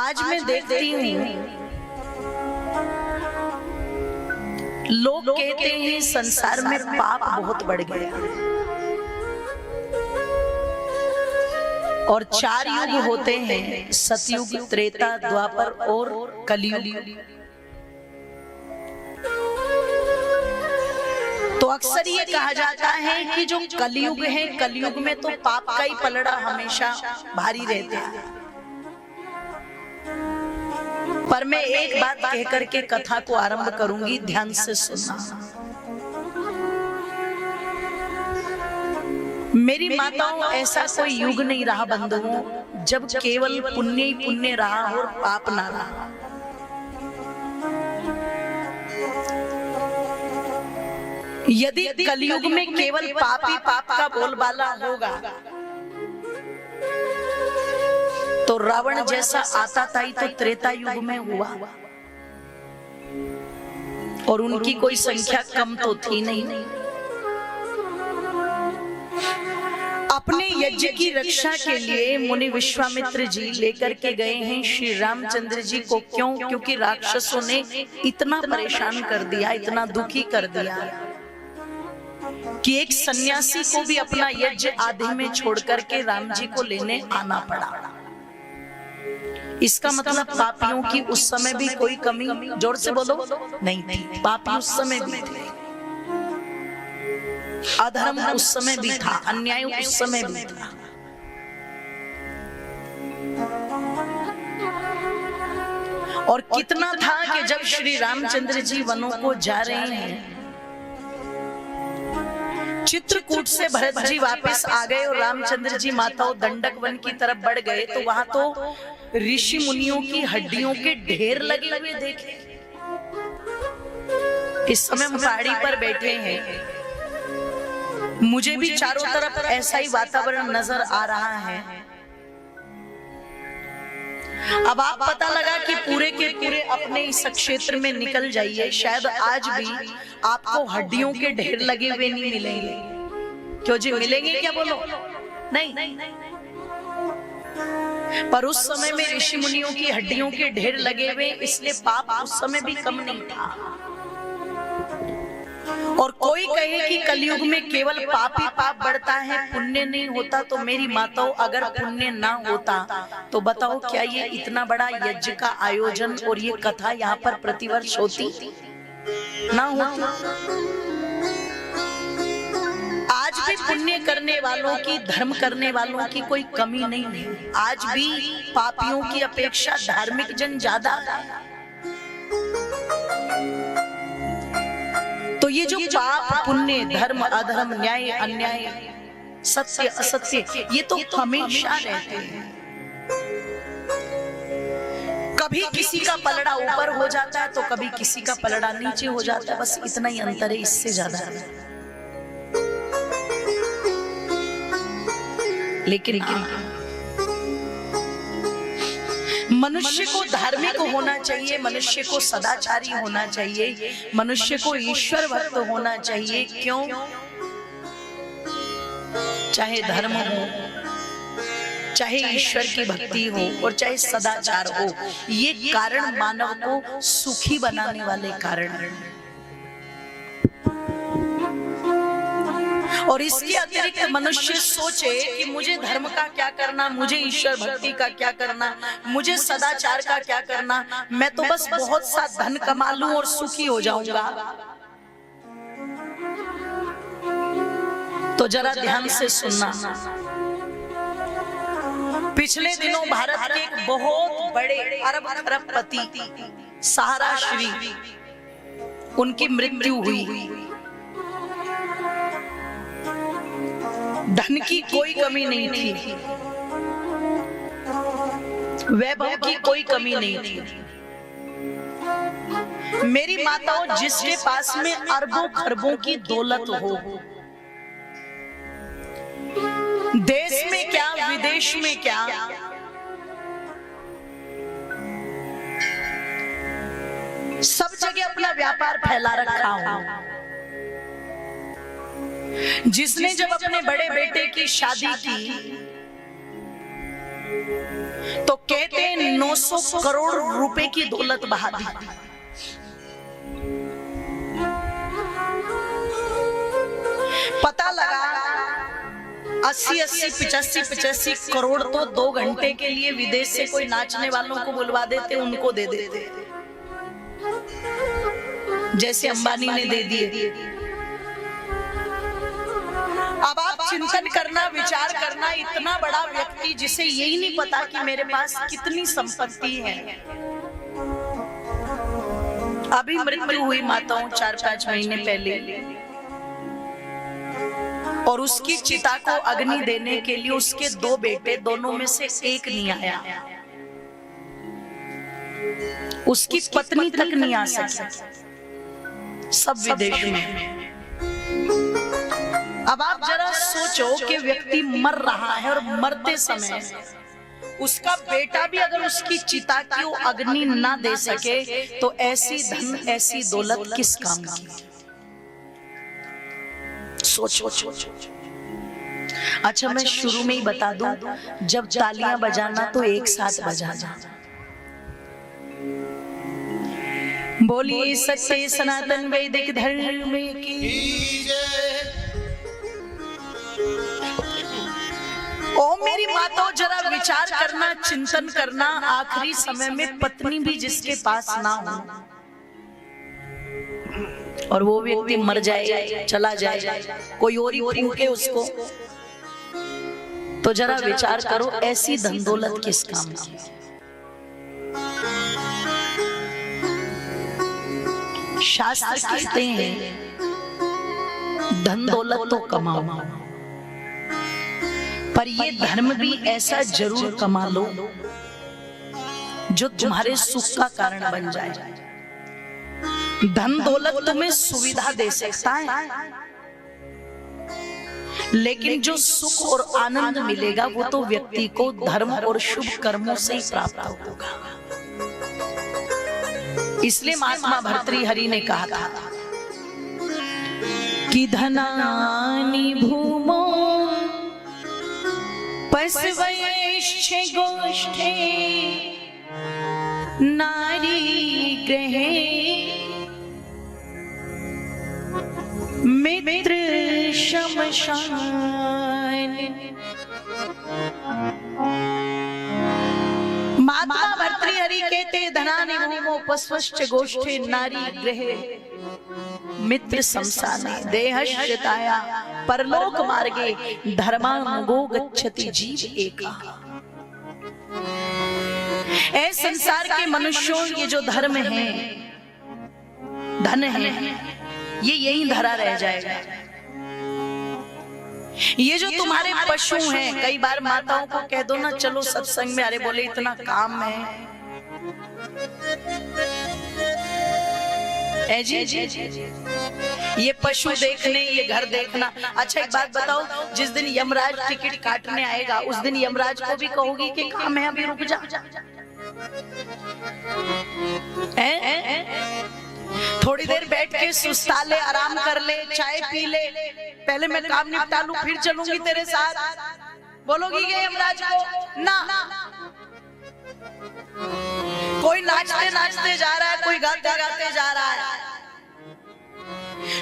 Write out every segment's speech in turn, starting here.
आज मैं देखती हूँ लोग कहते हैं संसार में पाप बहुत बढ़ गया और 4 युग होते हैं, सतयुग, त्रेता, द्वापर और कलयुग। तो अक्सर ये कहा जाता है कि जो कलयुग है, कलयुग में तो पाप का ही पलड़ा हमेशा भारी रहता है। पर मैं एक बात कह करके कथा को आरंभ करूंगी, ध्यान से सुनना। मेरी माताओं, ऐसा कोई युग नहीं रहा बंधुओं जब केवल पुण्य ही पुण्य रहा और पाप ना रहा। यदि कलयुग में केवल पाप ही पाप का बोलबाला होगा तो रावण जैसा आता था ही तो त्रेता युग में हुआ और उनकी कोई संख्या कम तो थी नहीं। अपने यज्ञ की रक्षा के लिए मुनि विश्वामित्र जी लेकर के गए हैं श्री रामचंद्र जी को। क्यों? क्योंकि राक्षसों ने इतना परेशान कर दिया, इतना दुखी कर दिया कि एक सन्यासी को भी अपना यज्ञ आधे में छोड़ करके राम जी को लेने आना पड़ा। इसका मतलब पापियों की उस समय भी कोई कमी, जोर से बोलो, नहीं थी। पापी उस समय भी थे, अधर्म उस समय भी था, अन्याय उस समय भी था। और कितना था कि जब श्री रामचंद्र जी वनों को जा रहे हैं, चित्रकूट से भरत जी वापस आ गए और रामचंद्र जी माताओं दंडक वन की तरफ बढ़ गए तो वहां तो ऋषि मुनियों की हड्डियों के ढेर लगे हुए देखे। इस समय हम पहाड़ी पर बैठे हैं, मुझे भी चारों तरफ ऐसा ही वातावरण नजर आ रहा है। अब आप पता लगा कि पूरे के पूरे अपने इस क्षेत्र में निकल जाइए, शायद आज भी आपको हड्डियों के ढेर लगे हुए नहीं मिलेंगे। क्यों जी, मिलेंगे क्या? बोलो नहीं। पर उस समय में ऋषि मुनियों की हड्डियों के ढेर लगे हुए, इसलिए पाप उस समय भी कम नहीं था। और कोई कहे कि कलयुग में केवल पाप ही पाप बढ़ता है, पुण्य नहीं होता, तो मेरी माताओं अगर पुण्य ना होता तो बताओ क्या ये इतना बड़ा यज्ञ का आयोजन और ये कथा यहाँ पर प्रतिवर्ष होती ना होती? आज भी पुण्य करने वालों की, धर्म करने वालों की कोई कमी नहीं है। आज भी पापियों की अपेक्षा धार्मिक जन ज्यादा है। तो ये जो पाप, पुण्य, धर्म, अधर्म, न्याय, अन्याय, सत्य, असत्य, ये तो हमेशा रहते हैं। कभी किसी का पलड़ा ऊपर हो जाता है तो कभी किसी का पलड़ा नीचे हो जाता है, बस इतना ही अंतर है, इससे ज्यादा है। लेकिन मनुष्य को धार्मिक होना चाहिए, मनुष्य को सदाचारी होना चाहिए, मनुष्य को ईश्वर भक्त होना चाहिए। क्यों? चाहे धर्म हो, चाहे ईश्वर की भक्ति हो और चाहे सदाचार हो, ये कारण मानव को सुखी बनाने वाले कारण हैं। और इसके अतिरिक्त मनुष्य सोचे कि मुझे धर्म का क्या करना, मुझे ईश्वर भक्ति का क्या करना, मुझे सदाचार का क्या करना, मैं तो बस बहुत सा धन कमा लूं और सुखी हो जाऊंगा। तो जरा ध्यान से सुनना। पिछले दिनों भारत के एक बहुत बड़े अरब खरबपति सहारा श्री, उनकी मृत्यु हुई। धन की कोई कमी नहीं थी, वैभव की कोई कमी नहीं थी। मेरी माताओं, जिसके पास में अरबों खरबों की दौलत हो, देश में क्या विदेश में क्या, सब जगह अपना व्यापार फैला रखा हो, जिसने जब अपने बड़े बेटे की शादी की तो कहते हैं 900 करोड़ रुपए की दौलत बहा दी। पता लगा 80-80, 85-85 करोड़ तो 2 घंटे के लिए विदेश से कोई नाचने वालों को बुलवा देते, उनको दे देते, जैसे अंबानी ने दे दिए। अब आप चिंतन करना, विचार करना, इतना बड़ा व्यक्ति जिसे यही नहीं पता कि मेरे पास कितनी संपत्ति है। अभी मृत्यु हुई माताओं 4-5 महीने पहले, और उसकी चिता को अग्नि देने के लिए उसके 2 बेटे, दोनों में से एक नहीं आया, उसकी पत्नी तक नहीं आ सकी, सब विदेश में। अब आप जरा सोचो कि व्यक्ति मर रहा है और मरते समय उसका बेटा भी अगर उसकी चिता की वो अग्नि ना दे सके तो ऐसी धन, ऐसी दौलत किस काम की? सोचो। अच्छा, मैं शुरू में ही बता दूं, जब तालियां बजाना तो एक साथ बजाना। बोलिए सत्य सनातन वैदिक धर्म की जय। ओ मेरी माताओं, जरा विचार करना, चिंतन करना, आखिरी समय में पत्नी भी जिसके पास ना हो और वो व्यक्ति मर जाए, चला जाए, कोई और ही फूंके उसको, तो जरा विचार करो ऐसी धन दौलत किस काम की? शास्त्र कहते हैं धन दौलत तो कमाओ, पर ये धर्म भी ऐसा जरूर कमा लो जो तुम्हारे सुख का कारण बन जाए। धन दौलत तुम्हें सुविधा दे सकता है, लेकिन जो सुख और आनंद मिलेगा वो तो व्यक्ति को धर्म और शुभ कर्मों से ही प्राप्त होगा। इसलिए महात्मा भर्तृहरि ने कहा था कि धनानि भूमो पशवैश्च गोष्ठे नारी गृहे मित्र शमशान। महात्मा भर्तृहरि कहते धनानि भूमो पशवश्च गोष्ठे नारी गृहे मित्र शमशाने देहश्चिताया परलोक मार्गे धर्मानुगो गच्छति जीव एका। ऐ संसार के मनुष्यों, ये जो धर्म है, धन है, ये यही धरा रह जाएगा। ये जो तुम्हारे पशु हैं, कई बार माताओं को कह दो ना चलो सत्संग में, अरे बोले इतना काम है। जी ये पशु देखने, ये घर देखना। अच्छा एक बात बताओ, जिस दिन यमराज टिकट काटने आएगा उस दिन यमराज को भी कहोगी कि काम है अभी रुक जा? थोड़ी देर बैठ के सुस्ता ले, आराम कर ले, चाय पी ले, पहले मैं काम निपटा लूं फिर चलूंगी तेरे साथ, बोलोगी कि यमराज को? ना। कोई नाचते नाचते जा रहा है, कोई गाते गाते जा रहा है,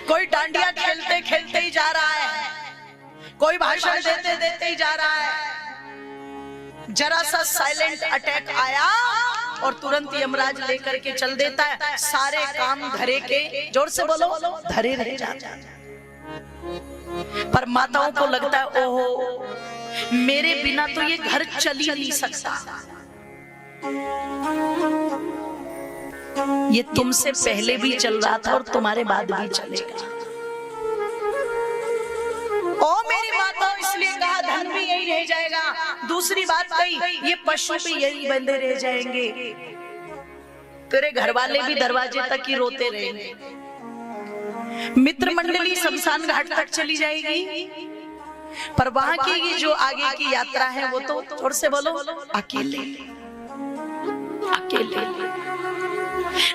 कोई डांडिया खेलते खेलते ही जा रहा है, कोई भाषण देते देते ही जा रहा है। जरा सा साइलेंट अटैक आया और तुरंत यमराज लेकर के चल देता है, सारे काम धरे के, जोर से बोलो, धरे रह जाते हैं। पर माताओं को लगता है ओहो मेरे बिना तो ये घर चल ही नहीं सकता। ये तुमसे पहले भी चल रहा था और तुम्हारे बाद भी चलेगा। ओ मेरी माताओं, इसलिए कहा धन भी यही रह जाएगा। दूसरी बात कही, ये पशु भी यही बंधे रह जाएंगे, तेरे घर वाले भी दरवाजे तक ही रोते रहेंगे, मित्र मंडली शमशान घाट तक चली जाएगी, पर वहां की जो आगे की यात्रा है वो तो जोर से बोलो अकेले अकेले।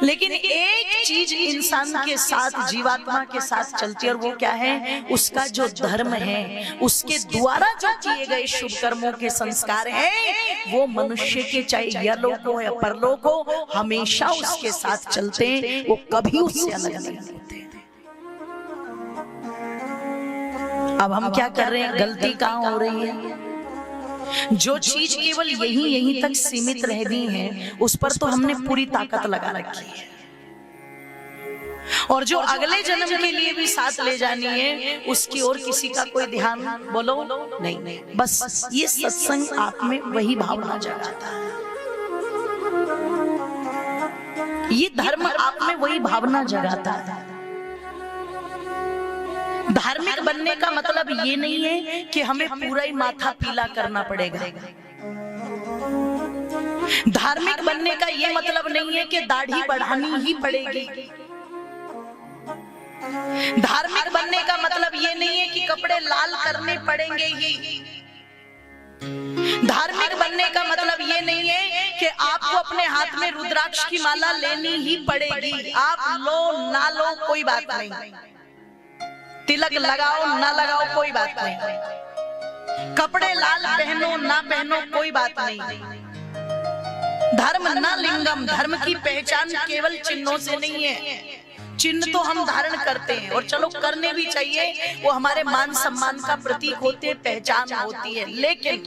लेकिन एक चीज इंसान के साथ, जीवात्मा के साथ चलती है, और वो क्या है? उसका जो धर्म है, उसके द्वारा जो किए गए शुभ कर्मों के संस्कार हैं, वो मनुष्य के चाहे यलोक हो या परलोक हो हमेशा उसके साथ चलते हैं, वो कभी उससे अलग नहीं होते। अब हम क्या कर रहे हैं, गलती कहाँ हो रही है? जो चीज केवल यहीं तक सीमित रहनी है उस पर तो हमने पूरी ताकत लगा रखी है, और जो अगले जन्म के लिए भी साथ ले जानी है उसकी ओर किसी का कोई ध्यान बोलो नहीं। बस ये सत्संग आप में वही भावना जगाता है, ये धर्म आप में वही भावना जगाता है। धार्मिक बनने का मतलब ये नहीं है कि हमें पूरा ही माथा पीला करना पड़ेगा। धार्मिक बनने का ये मतलब नहीं है कि दाढ़ी बढ़ानी ही पड़ेगी। धार्मिक बनने का मतलब ये नहीं है कि कपड़े लाल करने पड़ेंगे ही। धार्मिक बनने का मतलब ये नहीं है कि आपको अपने हाथ में रुद्राक्ष की माला लेनी ही पड़ेगी। आप लो ना लो कोई बात नहीं, तिलक लगाओ ना लगाओ कोई बात नहीं, कपड़े लाल पहनो ना पहनो कोई बात नहीं। धर्म न लिंगम, धर्म की पहचान केवल चिन्हों से नहीं है। चिन्ह तो हम धारण करते हैं और चलो करने भी चाहिए, वो हमारे मान सम्मान का प्रतीक होते हैं, पहचान होती है। लेकिन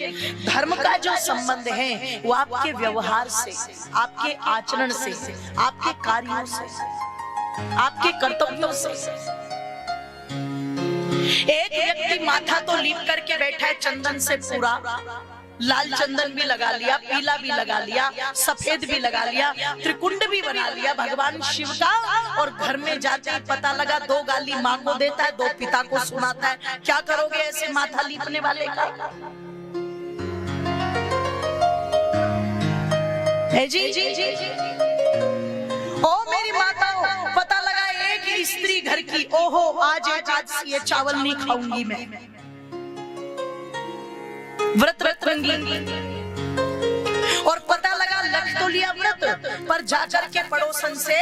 धर्म का जो संबंध है वो आपके व्यवहार से, आपके आचरण से, आपके कार्यों से, आपके कर्तव्यों से। एक व्यक्ति माथा तो लीप करके बैठा है चंदन से, पूरा लाल चंदन भी लगा लिया, पीला भी लगा लिया, सफेद भी लगा लिया, त्रिकुंड भी बना लिया भगवान शिव का, और घर में जाते ही पता लगा 2 गाली माँ को देता है, 2 पिता को सुनाता है। क्या करोगे ऐसे माथा लीपने वाले का? जी जी जी ओ मेरी माताओं, पता लगा एक स्त्री घर की, ओहो आज ये चावल नहीं खाऊंगी मैं, व्रत रखूंगी। और पता लगा लग तो लिया व्रत, पर जाकर के पड़ोसन से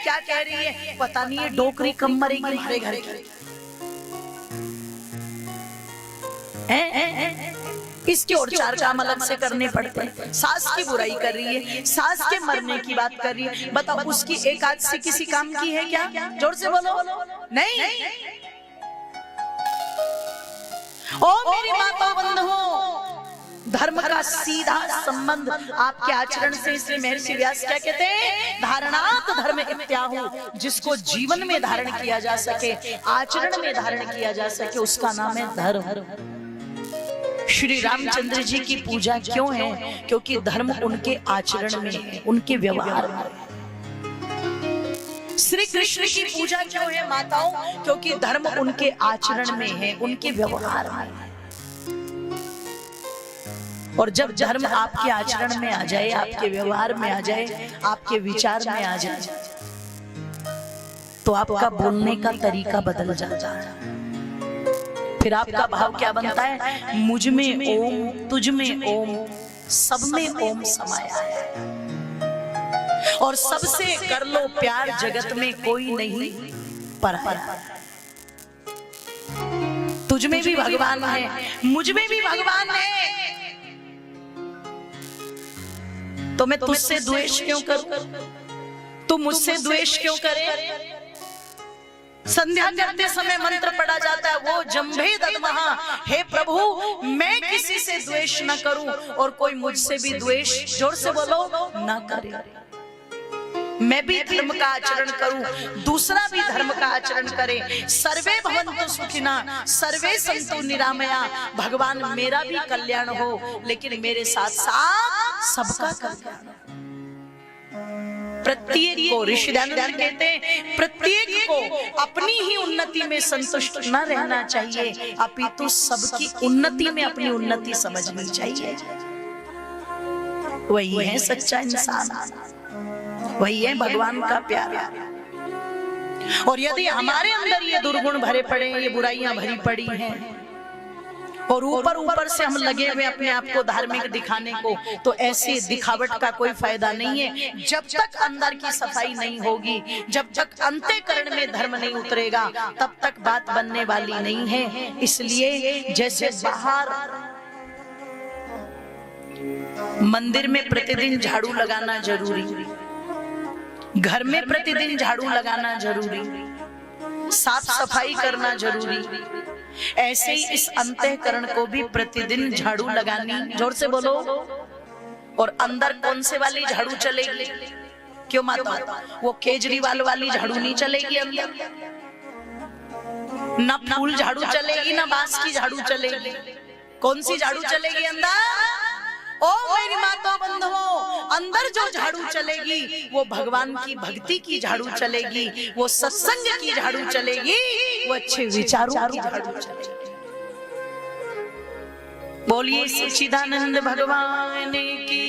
क्या कह रही है, पता नहीं ये डोकरी कम मरेगी हमारे घर की। इसके और 4 काम अलग से करने पड़ते हैं। सास की बुराई कर रही है, सास के मरने की बात कर रही है, बताओ उसकी एकादशी किसी काम की है क्या? जोर से बोलो, नहीं। ओ मेरी माताओं बंधुओं, धर्म का सीधा संबंध आपके आचरण से। इसलिए महर्षि व्यास क्या कहते हैं, धारणात धर्म इत्याहु, जिसको जीवन में धारण किया जा सके, आचरण में धारण किया जा सके, उसका नाम है धर्म। श्री रामचंद्र जी की पूजा क्यों है? क्योंकि धर्म उनके आचरण में है, उनके व्यवहार में। श्री कृष्ण की पूजा क्यों है माताओं? क्योंकि धर्म उनके आचरण में है, उनके व्यवहार में है। और जब धर्म आपके आचरण में आ जाए, आपके व्यवहार में आ जाए, आपके विचार में आ जाए, तो आपका बोलने का तरीका बदल जाता है। फिर आपका भाव क्या बनता है, मुझ में ओम, तुझ में ओम, सब में ओम समाया है, और सबसे कर लो प्यार, जगत में कोई नहीं पराया। तुझ में भी भगवान है, मुझ में भी भगवान है, तो मैं तुझसे द्वेष क्यों करूं? तू मुझसे द्वेष क्यों करे? संध्या करते समय मंत्र पढ़ा जाता है, वो जंभे दद्महा, हे प्रभु मैं किसी से द्वेष न करूं और कोई मुझसे भी द्वेष, जोर से बोलो, न करे। मैं भी धर्म का आचरण करूं, दूसरा भी धर्म का आचरण करे। सर्वे भवन्तु सुखिनः, सर्वे सन्तु निरामया। भगवान मेरा भी कल्याण हो, लेकिन मेरे साथ साथ सबका कल्याण। प्रत्येक को, ऋषिदानंद कहते हैं, प्रत्येक को अपनी ही उन्नति में संतुष्ट न रहना चाहिए, अपितु सबकी उन्नति में अपनी उन्नति समझनी चाहिए। वही है सच्चा इंसान, वही है भगवान का प्यारा। और यदि हमारे अंदर ये दुर्गुण भरे पड़े, ये बुराइयां भरी पड़ी हैं, और ऊपर से हम लगे हुए अपने आप को धार्मिक दिखाने को, तो ऐसे दिखावट का कोई फायदा नहीं है। जब तक अंदर की सफाई नहीं होगी, जब तक अंतःकरण में धर्म नहीं उतरेगा, तब तक बात बनने वाली नहीं है। इसलिए जैसे बाहर मंदिर में प्रतिदिन झाड़ू लगाना जरूरी, घर में प्रतिदिन झाड़ू लगाना जरूरी, साफ सफाई करना जरूरी। ऐसे ही इस अंतःकरण को भी प्रतिदिन झाड़ू लगानी, जोर से बोलो। और अंदर कौन से वाली झाड़ू चलेगी? क्यों माता? वो केजरीवाल वाली झाड़ू नहीं चलेगी अंदर, ना फूल झाड़ू चलेगी, ना बांस की झाड़ू चलेगी। कौन सी झाड़ू चलेगी अंदर? ओ मेरी माता बंधुओं, अंदर जो झाड़ू चलेगी वो भगवान की भक्ति की झाड़ू चलेगी, वो सत्संग की झाड़ू चलेगी, वो अच्छे विचारों की झाड़ू चलेगी। बोलिए सच्चिदानंद भगवान की